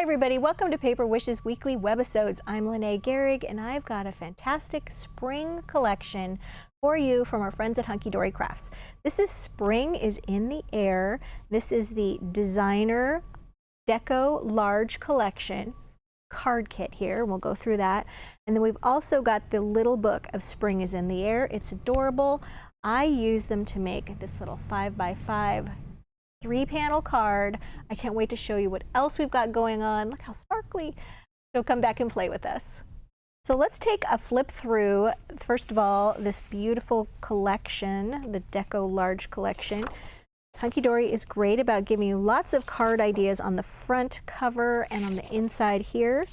Hi everybody, welcome to Paper Wishes Weekly Webisodes. I'm Lene Gehrig and I've got a fantastic spring collection for you from our friends at Hunkydory Crafts. This is Spring is in the Air. This is the Designer Deco Large Collection card kit here. We'll go through that. And then we've also got the little book of Spring is in the Air. It's adorable. I use them to make this little 5x5 3-panel card. I can't wait to show you what else we've got going on. Look how sparkly. So come back and play with us. So let's take a flip through, first of all, this beautiful collection, the Deco Large Collection. Hunkydory is great about giving you lots of card ideas on the front cover and on the inside here.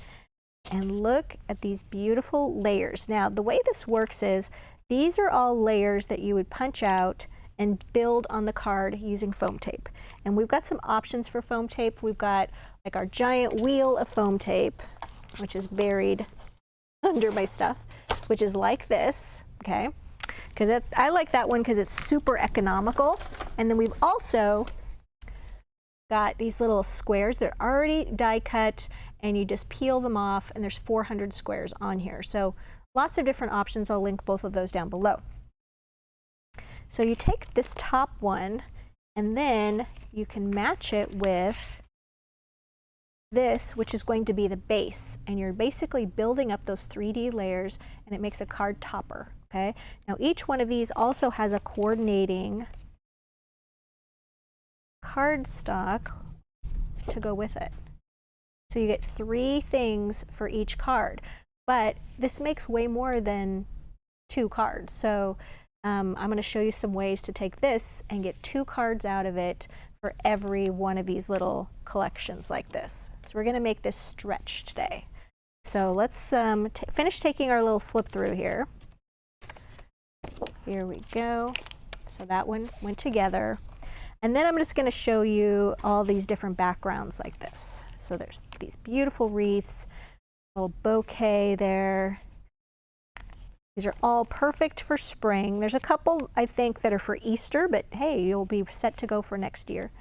And look at these beautiful layers. Now, the way this works is these are all layers that you would punch out and build on the card using foam tape. And we've got some options for foam tape. We've got like our giant wheel of foam tape, which is buried under my stuff, which is like this, okay? Because I like that one because it's super economical. And then we've also got these little squares that are already die cut and you just peel them off, and there's 400 squares on here. So lots of different options. I'll link both of those down below. So you take this top one and then you can match it with this, which is going to be the base, and you're basically building up those 3D layers and it makes a card topper, okay? Now each one of these also has a coordinating cardstock to go with it. So you get 3 things for each card, but this makes way more than 2 cards. So I'm going to show you some ways to take this and get 2 cards out of it for every one of these little collections like this. So we're going to make this stretch today. So let's finish taking our little flip through here. Here we go. So that one went together. And then I'm just going to show you all these different backgrounds like this. So there's these beautiful wreaths, a little bouquet there. These are all perfect for spring. There's a couple, I think, that are for Easter, but hey, you'll be set to go for next year.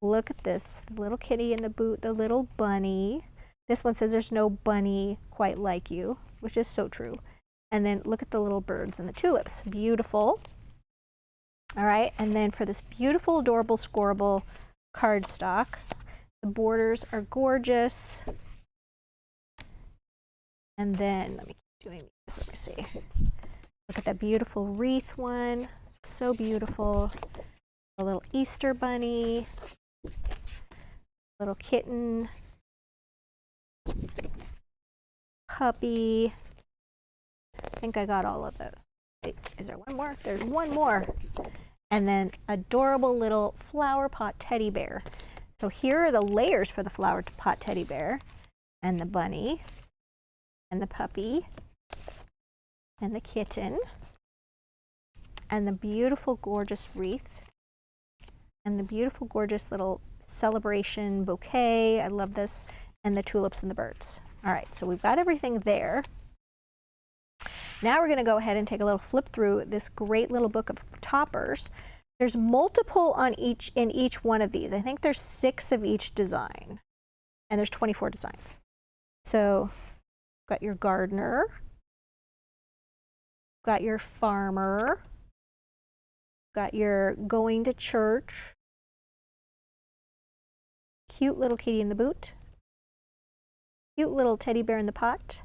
Look at this, the little kitty in the boot, the little bunny. This one says there's no bunny quite like you, which is so true. And then look at the little birds and the tulips. Beautiful. All right, and then for this beautiful, adorable, scoreable cardstock, the borders are gorgeous. And then, let me keep doing these, let me see. Look at that beautiful wreath one, so beautiful. A little Easter bunny, little kitten, puppy. I think I got all of those. Wait, is there one more? There's one more. And then adorable little flower pot teddy bear. So here are the layers for the flower pot teddy bear and the bunny and the puppy and the kitten and the beautiful gorgeous wreath and the beautiful gorgeous little celebration bouquet. I love this. And the tulips and the birds. All right, so we've got everything there. Now we're going to go ahead and take a little flip through this great little book of toppers. There's multiple in each one of these. I think there's 6 of each design, and there's 24 designs. So got your gardener, got your farmer, got your going to church, cute little kitty in the boot, cute little teddy bear in the pot,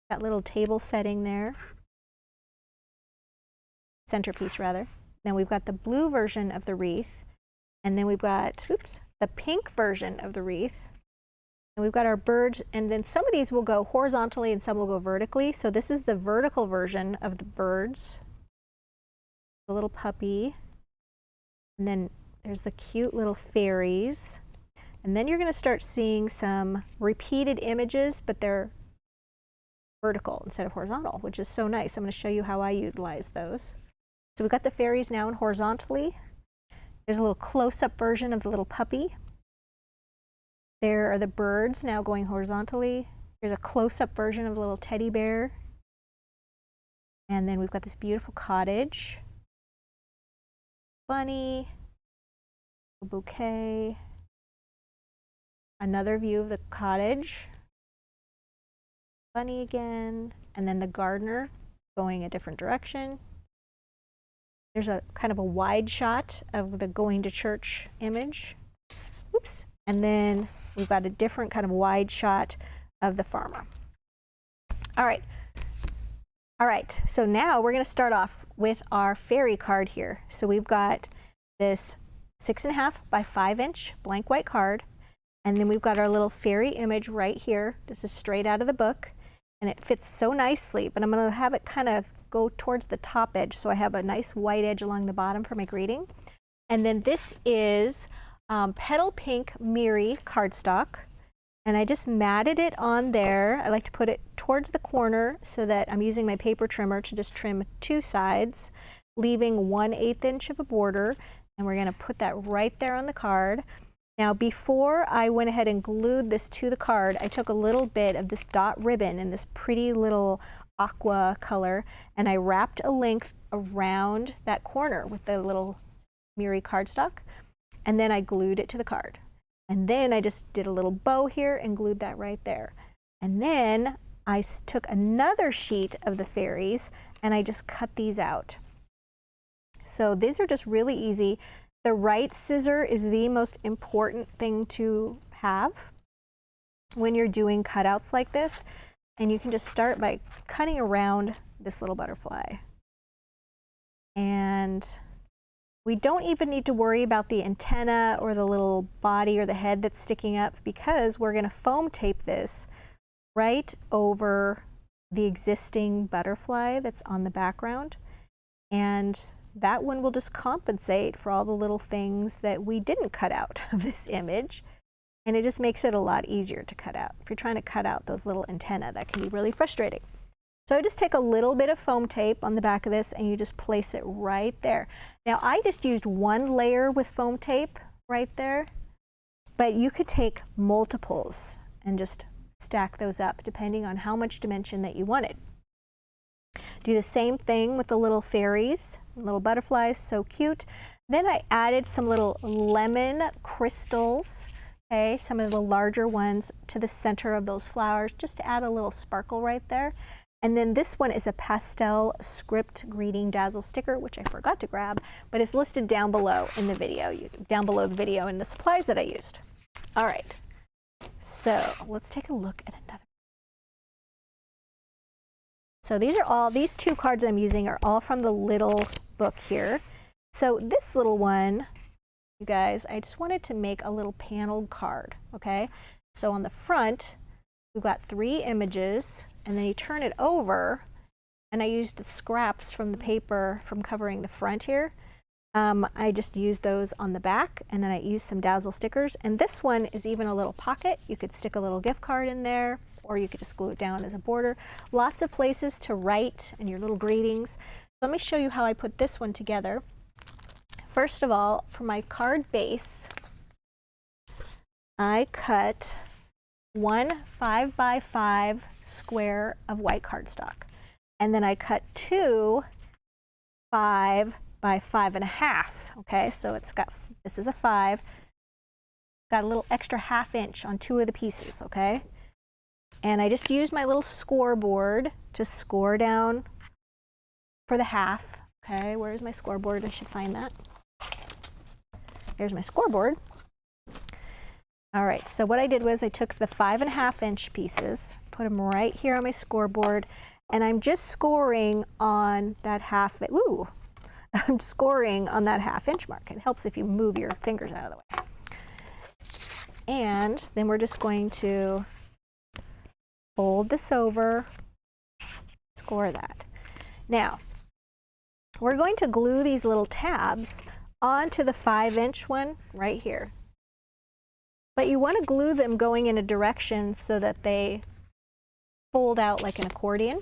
that little table setting there, centerpiece rather. Then we've got the blue version of the wreath, and then we've got, oops, the pink version of the wreath. And we've got our birds, and then some of these will go horizontally and some will go vertically. So this is the vertical version of the birds, the little puppy, and then there's the cute little fairies. And then you're going to start seeing some repeated images, but they're vertical instead of horizontal, which is so nice. I'm going to show you how I utilize those. So we've got the fairies now in horizontally. There's a little close-up version of the little puppy. There are the birds now going horizontally. Here's a close-up version of the little teddy bear. And then we've got this beautiful cottage, bunny, a bouquet, another view of the cottage. Bunny again, and then the gardener going a different direction. There's a kind of a wide shot of the going to church image. Oops. And then we've got a different kind of wide shot of the farmer. All right. All right, so now we're going to start off with our fairy card here. So we've got this 6.5 by 5 inch blank white card, and then we've got our little fairy image right here. This is straight out of the book, and it fits so nicely, but I'm going to have it kind of go towards the top edge, so I have a nice white edge along the bottom for my greeting. And then this is Petal Pink Miri cardstock. And I just matted it on there. I like to put it towards the corner so that I'm using my paper trimmer to just trim 2 sides, leaving 1/8 inch of a border. And we're going to put that right there on the card. Now, before I went ahead and glued this to the card, I took a little bit of this dot ribbon in this pretty little aqua color, and I wrapped a length around that corner with the little Miri cardstock, and then I glued it to the card. And then I just did a little bow here and glued that right there. And then I took another sheet of the fairies and I just cut these out. So these are just really easy. The right scissor is the most important thing to have when you're doing cutouts like this. And you can just start by cutting around this little butterfly. And we don't even need to worry about the antenna or the little body or the head that's sticking up, because we're going to foam tape this right over the existing butterfly that's on the background. And that one will just compensate for all the little things that we didn't cut out of this image. And it just makes it a lot easier to cut out. If you're trying to cut out those little antennae, that can be really frustrating. So I just take a little bit of foam tape on the back of this and you just place it right there. Now I just used 1 layer with foam tape right there, but you could take multiples and just stack those up depending on how much dimension that you wanted. Do the same thing with the little fairies, little butterflies, so cute. Then I added some little lemon crystals, okay, some of the larger ones to the center of those flowers, just to add a little sparkle right there. And then this one is a pastel script greeting dazzle sticker, which I forgot to grab, but it's listed down below in the video, down below the video in the supplies that I used. All right, so let's take a look at another. So these 2 cards I'm using are all from the little book here. So this little one, you guys, I just wanted to make a little paneled card, okay? So on the front, we've got 3 images, and then you turn it over, and I used the scraps from the paper from covering the front here. I just used those on the back, and then I used some dazzle stickers. And this one is even a little pocket. You could stick a little gift card in there, or you could just glue it down as a border. Lots of places to write and your little greetings. Let me show you how I put this one together. First of all, for my card base, I cut 1 5 by 5 square of white cardstock. And then I cut 2 5 by 5.5. Okay, so it's got, this is a 5, got a little extra 1/2 inch on 2 of the pieces, okay? And I just used my little scoreboard to score down for the 1/2. Okay, where's my scoreboard? I should find that. Here's my scoreboard. All right, so what I did was I took the 5.5 inch pieces, put them right here on my scoreboard, and I'm just scoring on that I'm scoring on that 1/2 inch mark. It helps if you move your fingers out of the way. And then we're just going to fold this over, score that. Now, we're going to glue these little tabs onto the 5 inch one right here. But you want to glue them going in a direction so that they fold out like an accordion.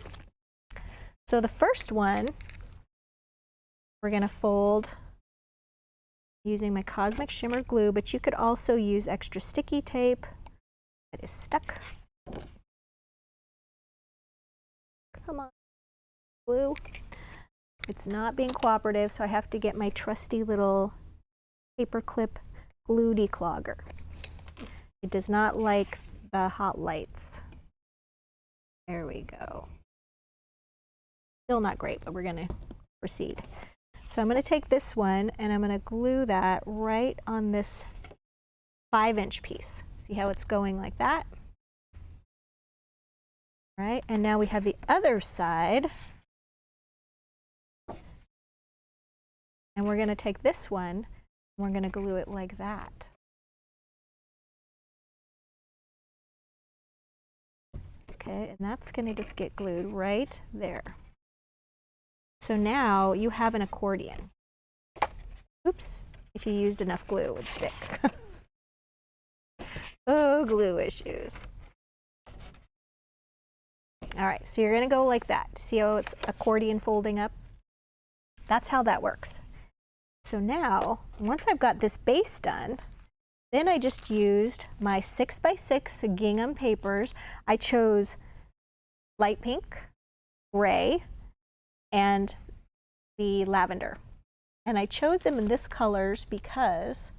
So the first one, we're going to fold using my Cosmic Shimmer glue, but you could also use extra sticky tape that is stuck. Come on, glue. It's not being cooperative, so I have to get my trusty little paper clip glue declogger. It does not like the hot lights. There we go. Still not great, but we're gonna proceed. So I'm gonna take this one and I'm gonna glue that right on this 5-inch piece. See how it's going like that? All right, and now we have the other side. And we're gonna take this one and we're gonna glue it like that. Okay, and that's gonna just get glued right there. So now you have an accordion. Oops, if you used enough glue, it would stick. Oh, glue issues. All right, so you're gonna go like that. See how it's accordion folding up? That's how that works. So now, once I've got this base done, then I just used my 6x6 gingham papers. I chose light pink, gray, and the lavender. And I chose them in this colors because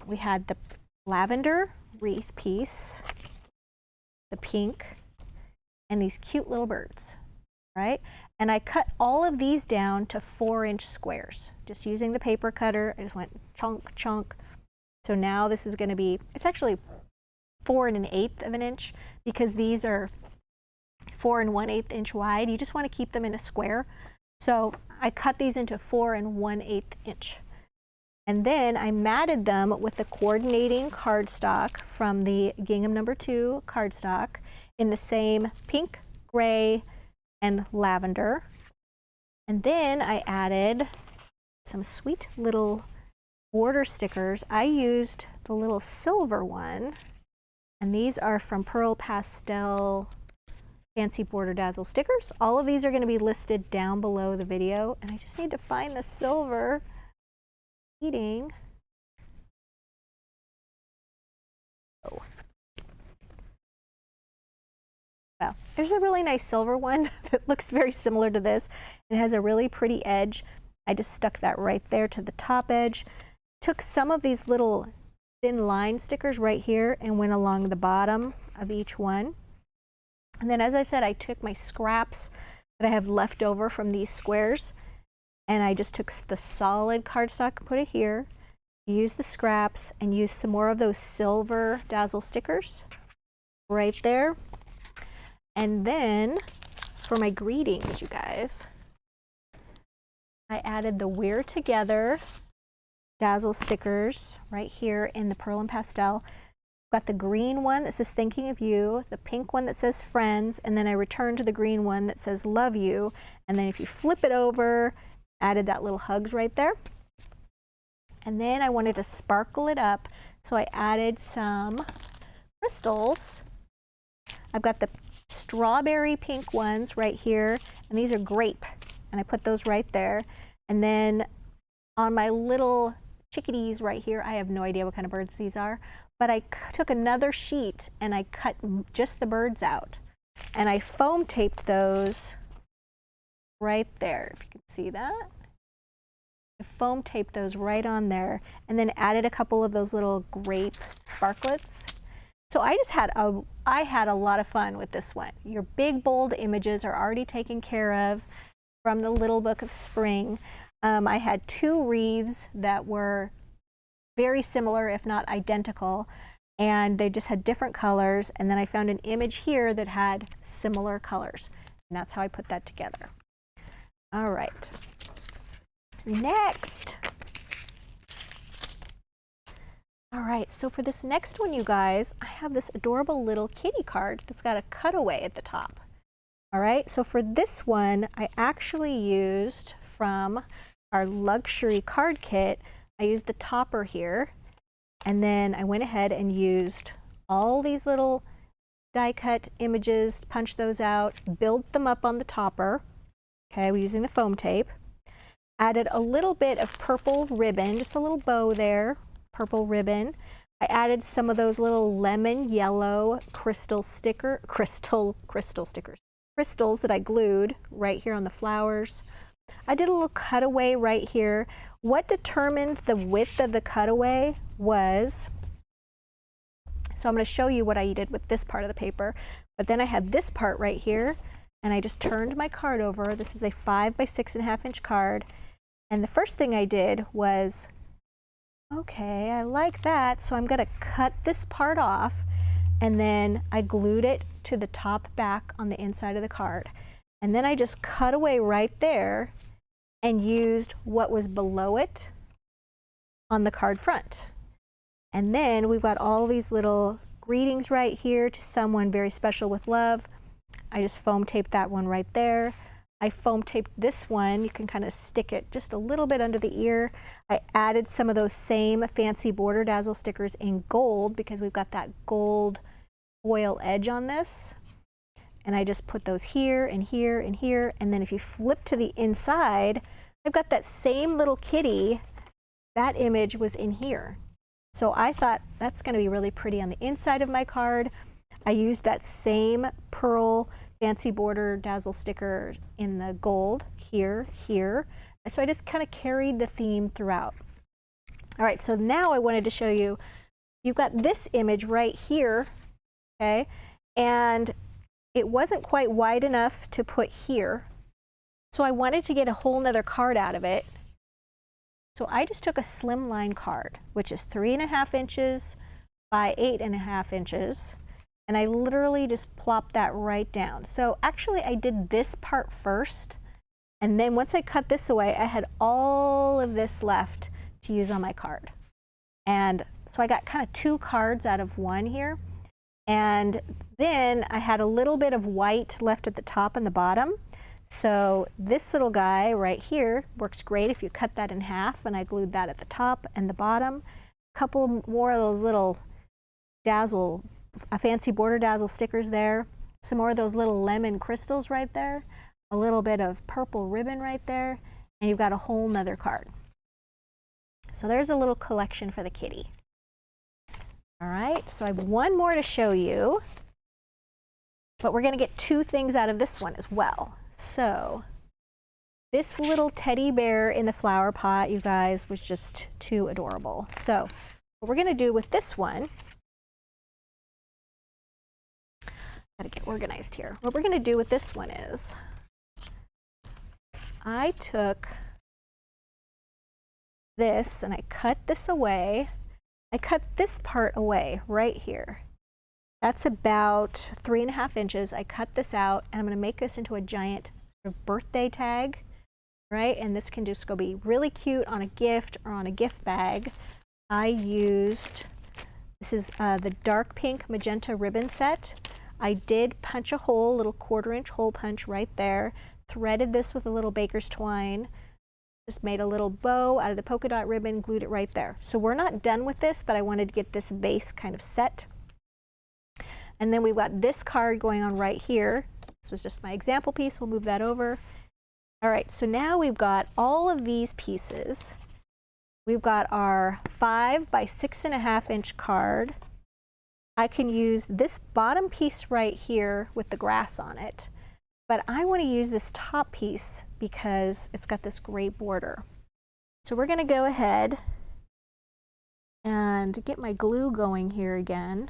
we had the lavender wreath piece, the pink, and these cute little birds, right? And I cut all of these down to 4-inch squares. Just using the paper cutter, I just went chunk, chunk. So now this is gonna be, it's actually 4 1/8 of an inch because these are 4 1/8 inch wide. You just wanna keep them in a square. So I cut these into 4 1/8 inch. And then I matted them with the coordinating cardstock from the gingham #2 cardstock in the same pink, gray, and lavender. And then I added some sweet little border stickers. I used the little silver one, and these are from Pearl Pastel Fancy Border Dazzle stickers. All of these are going to be listed down below the video, and I just need to find the silver. Eating. Oh. Well, there's a really nice silver one that looks very similar to this. It has a really pretty edge. I just stuck that right there to the top edge. Took some of these little thin line stickers right here and went along the bottom of each one. And then, as I said, I took my scraps that I have left over from these squares, and I just took the solid cardstock and put it here, used the scraps, and used some more of those silver dazzle stickers right there. And then for my greetings, you guys, I added the We're Together dazzle stickers right here in the Pearl and Pastel. Got the green one that says thinking of you, the pink one that says friends, and then I returned to the green one that says love you. And then if you flip it over, added that little hugs right there. And then I wanted to sparkle it up, so I added some crystals. I've got the strawberry pink ones right here, and these are grape, and I put those right there. And then on my little chickadees right here, I have no idea what kind of birds these are, but I took another sheet and I cut just the birds out, and I foam taped those right there, if you can see that. I foam taped those right on there, and then added a couple of those little grape sparklets. So I just had a lot of fun with this one. Your big bold images are already taken care of from the Little Book of Spring. I had 2 wreaths that were very similar, if not identical, and they just had different colors. And then I found an image here that had similar colors, and that's how I put that together. All right, next. All right, so for this next one, you guys, I have this adorable little kitty card that's got a cutaway at the top. All right, so for this one, I actually used from our luxury card kit, I used the topper here, and then I went ahead and used all these little die cut images, punched those out, built them up on the topper. Okay, we're using the foam tape. Added a little bit of purple ribbon, just a little bow there, purple ribbon. I added some of those little lemon yellow crystals that I glued right here on the flowers. I did a little cutaway right here. What determined the width of the cutaway was So I'm going to show you what I did with this part of the paper. But then I had this part right here, and I just turned my card over. This is a 5 by 6.5 inch card. And the first thing I did was, okay, I like that, so I'm going to cut this part off, and then I glued it to the top back on the inside of the card. And then I just cut away right there and used what was below it on the card front. And then we've got all these little greetings right here to someone very special with love. I just foam taped that one right there. I foam taped this one. You can kind of stick it just a little bit under the ear. I added some of those same fancy border dazzle stickers in gold because we've got that gold foil edge on this. And I just put those here and here and here. And then if you flip to the inside, I've got that same little kitty. That image was in here. So I thought that's going to be really pretty on the inside of my card. I used that same pearl fancy border dazzle sticker in the gold here, here. So I just kind of carried the theme throughout. All right, so now I wanted to show you, you've got this image right here, okay? And it wasn't quite wide enough to put here. So I wanted to get a whole nother card out of it. So I just took a slimline card, which is 3.5 inches by 8.5 inches. And I literally just plopped that right down. So actually I did this part first. And then once I cut this away, I had all of this left to use on my card. And so I got kind of 2 cards out of one here. And then I had a little bit of white left at the top and the bottom. So this little guy right here works great if you cut that in half, and I glued that at the top and the bottom. A couple more of those little dazzle, fancy border dazzle stickers there. Some more of those little lemon crystals right there. A little bit of purple ribbon right there. And you've got a whole nother card. So there's a little collection for the kitty. All right, so I have one more to show you. But we're going to get 2 things out of this one as well. So this little teddy bear in the flower pot, you guys, was just too adorable. So what we're going to do with this one, got to get organized here. What we're going to do with this one is I took this and I cut this away. I cut this part away right here. That's about 3.5 inches. I cut this out and I'm going to make this into a giant sort of birthday tag, right? And this can just go be really cute on a gift or on a gift bag. I used, this is the dark pink magenta ribbon set. I did punch a hole, a little 1/4 inch hole punch right there. Threaded this with a little baker's twine. Just made a little bow out of the polka dot ribbon, glued it right there. So we're not done with this, but I wanted to get this base kind of set. And then we've got this card going on right here. This was just my example piece. We'll move that over. All right, so now we've got all of these pieces. We've got our 5 by 6.5 inch card. I can use this bottom piece right here with the grass on it, but I want to use this top piece because it's got this great border. So we're going to go ahead and get my glue going here again.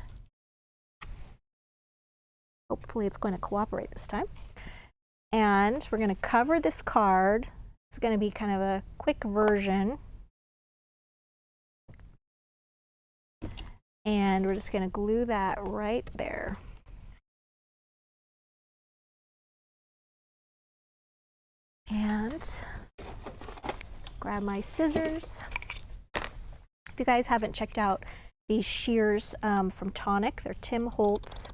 Hopefully it's going to cooperate this time. And we're going to cover this card. It's going to be kind of a quick version. And we're just going to glue that right there. And grab my scissors. If you guys haven't checked out these shears from Tonic, they're Tim Holtz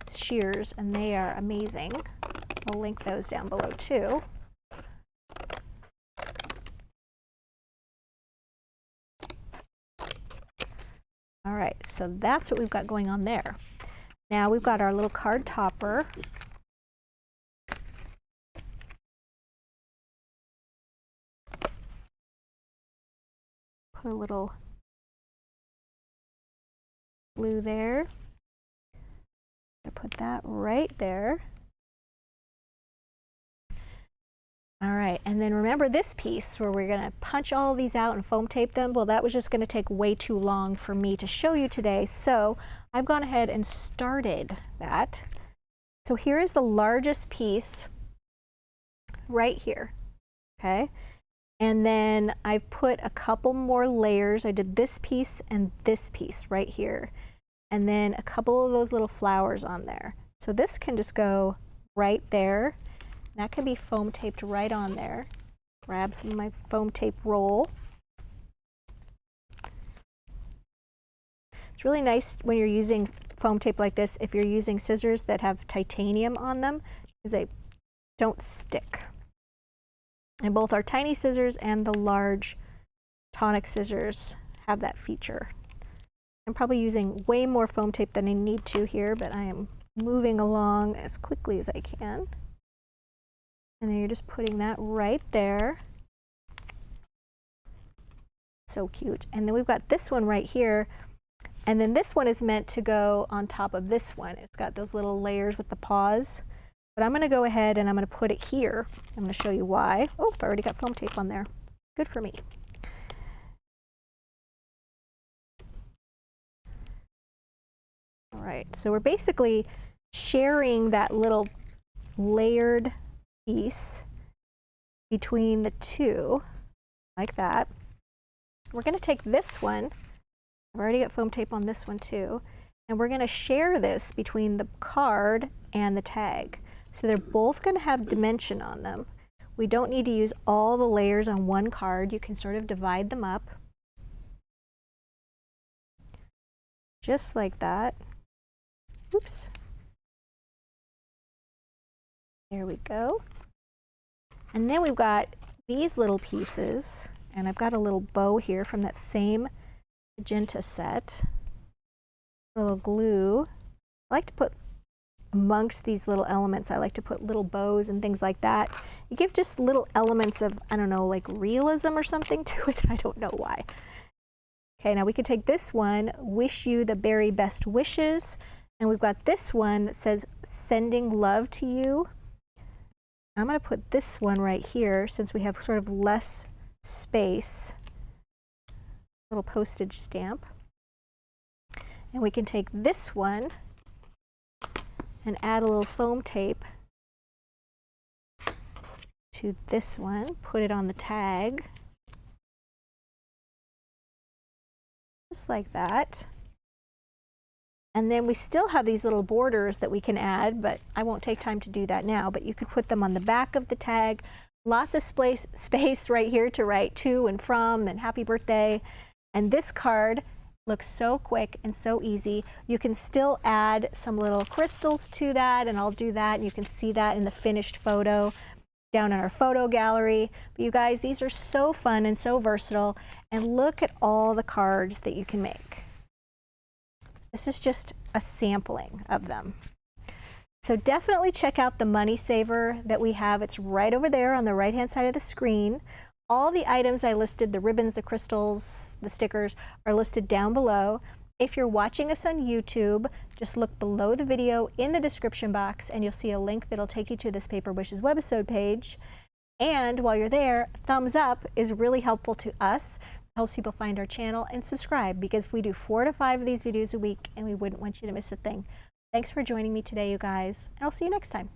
shears, and they are amazing. I'll link those down below too. All right, so that's what we've got going on there. Now we've got our little card topper. Put a little glue there. I put that right there. All right, and then remember this piece where we're gonna punch all these out and foam tape them? Well, that was just gonna take way too long for me to show you today, so I've gone ahead and started that. So here is the largest piece right here, okay? And then I've put a couple more layers. I did this piece and this piece right here. And then a couple of those little flowers on there. So this can just go right there. That can be foam taped right on there. Grab some of my foam tape roll. It's really nice when you're using foam tape like this if you're using scissors that have titanium on them, because they don't stick. And both our tiny scissors and the large tonic scissors have that feature. I'm probably using way more foam tape than I need to here, but I am moving along as quickly as I can. And then you're just putting that right there. So cute. And then we've got this one right here. And then this one is meant to go on top of this one. It's got those little layers with the paws. But I'm going to go ahead and I'm going to put it here. I'm going to show you why. Oh, I already got foam tape on there. Good for me. All right, so we're basically sharing that little layered piece between the two, like that. We're going to take this one. I've already got foam tape on this one too. And we're going to share this between the card and the tag. So they're both going to have dimension on them. We don't need to use all the layers on one card. You can sort of divide them up. Just like that. Oops. There we go. And then we've got these little pieces. And I've got a little bow here from that same magenta set. A little glue. I like to put amongst these little elements, I like to put little bows and things like that. You give just little elements of, I don't know, like realism or something to it. I don't know why. Okay, now we can take this one, wish you the very best wishes. And we've got this one that says sending love to you. I'm going to put this one right here since we have sort of less space. Little postage stamp. And we can take this one and add a little foam tape to this one, put it on the tag, just like that. And then we still have these little borders that we can add, but I won't take time to do that now, but you could put them on the back of the tag. Lots of space right here to write to and from and happy birthday. And this card looks so quick and so easy. You can still add some little crystals to that, and I'll do that, and you can see that in the finished photo down in our photo gallery. But you guys, these are so fun and so versatile, and look at all the cards that you can make. This is just a sampling of them. So definitely check out the money saver that we have. It's right over there on the right-hand side of the screen. All the items I listed, the ribbons, the crystals, the stickers, are listed down below. If you're watching us on YouTube, just look below the video in the description box and you'll see a link that'll take you to this Paper Wishes webisode page. And while you're there, thumbs up is really helpful to us. It helps people find our channel, and subscribe, because we do 4 to 5 of these videos a week and we wouldn't want you to miss a thing. Thanks for joining me today, you guys, and I'll see you next time.